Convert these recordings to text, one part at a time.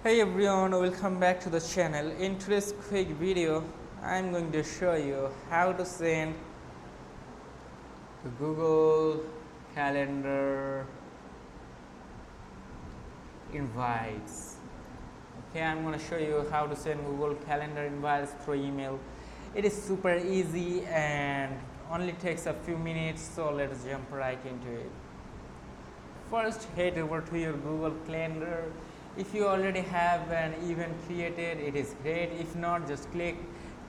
Hey everyone, welcome back to the channel. In today's quick video, I'm going to show you how to send the Google Calendar invites. Okay, I'm going to show you how to send Google Calendar invites through email. It is super easy and only takes a few minutes, so let's jump right into it. First, head over to your Google Calendar. If you already have an event created, it is great. If not, just click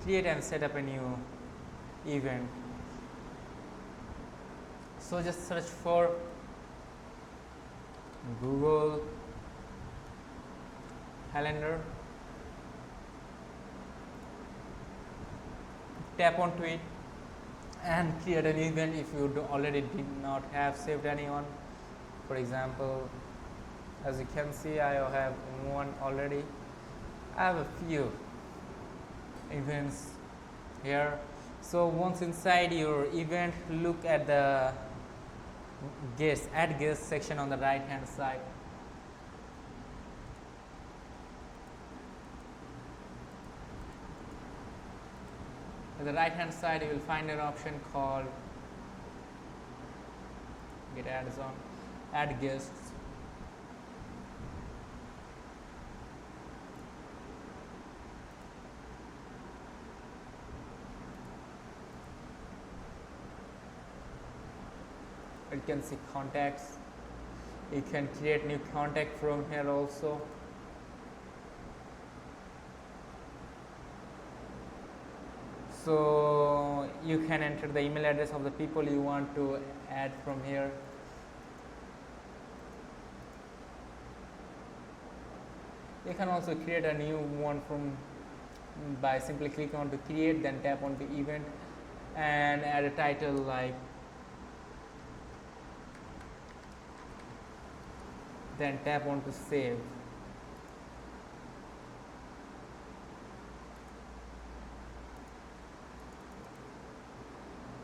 create and set up a new event. So just search for Google Calendar, tap onto it and create an event if you already did not have saved anyone. For example, as you can see, I have one already. I have a few events here. So once inside your event, look at the guests, add guests section on the right hand side. At the right hand side, you will find an option called get ads on, add guests. You can see contacts. You can create new contact from here also. So you can enter the email address of the people you want to add from here. You can also create a new one by simply clicking on to create, then tap on the event and add a title like then tap on to save.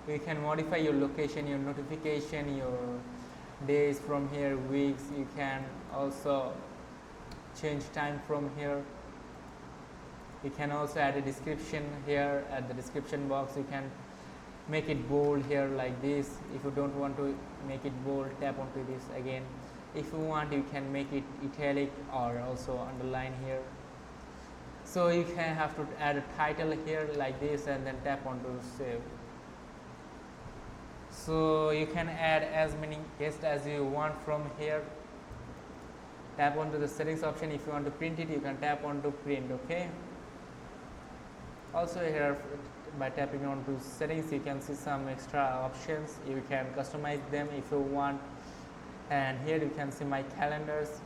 You can modify your location, your notification, your days from here, weeks. You can also change time from here. You can also add a description here at the description box. You can make it bold here like this. If you don't want to make it bold, tap onto this again. If you want, you can make it italic or also underline here. So you can have to add a title here like this and then tap onto save. So you can add as many guests as you want from here. Tap onto the settings option. If you want to print it, you can tap onto print. Okay. Also here by tapping onto settings, you can see some extra options. You can customize them if you want. And here you can see my calendars.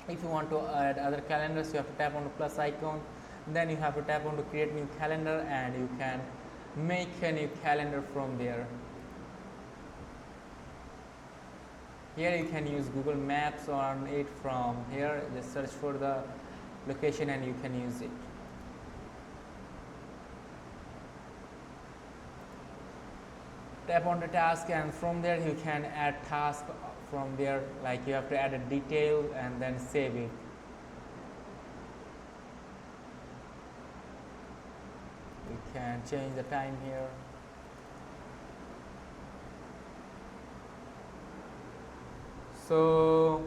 If you want to add other calendars, you have to tap on the plus icon. Then you have to tap on to create new calendar and you can make a new calendar from there. Here you can use Google Maps on it from here. Just search for the location and you can use it. Tap on the task and from there you can add task from there, like you have to add a detail and then save it. You can change the time here. So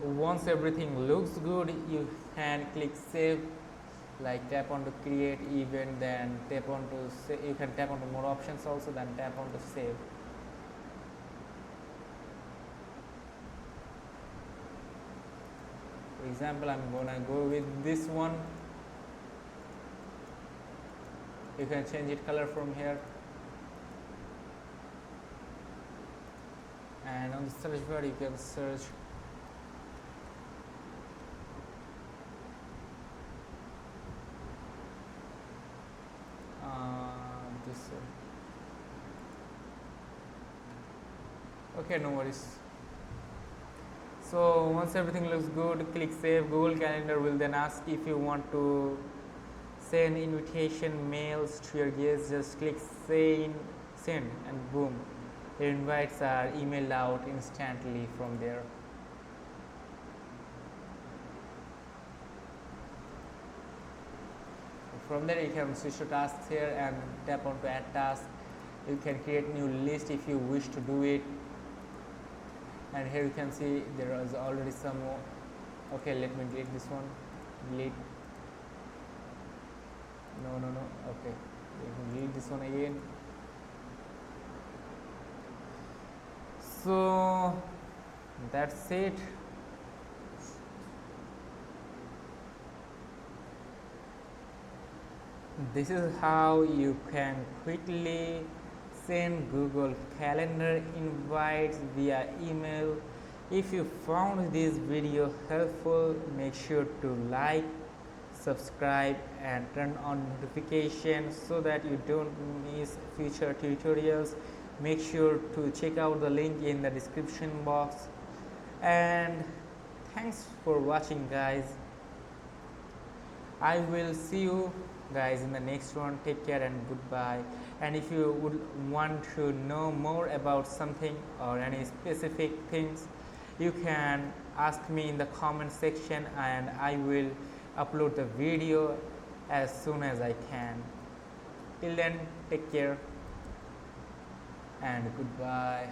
once everything looks good, you can click save, like tap on to create event, then tap on to you can tap on to more options also, then tap on to save. For example, I'm gonna go with this one. You can change it color from here. And on the search bar you can search this one. Okay, no worries. So once everything looks good, click save. Google Calendar will then ask if you want to send invitation mails to your guests. Just click send and boom, the invites are emailed out instantly from there. from there you can switch to tasks here and tap on to add task. You can create new list if you wish to do it, and here you can see there is already some more. Okay, let me delete this one. Delete. No, okay, let me delete this one again. So that's it. This is how you can quickly send Google Calendar invites via email. If you found this video helpful, make sure to like, subscribe and turn on notifications so that you don't miss future tutorials. Make sure to check out the link in the description box, and thanks for watching, guys. I will see you guys in the next one. Take care and goodbye. And if you would want to know more about something or any specific things, you can ask me in the comment section and I will upload the video as soon as I can. Till then, take care and goodbye.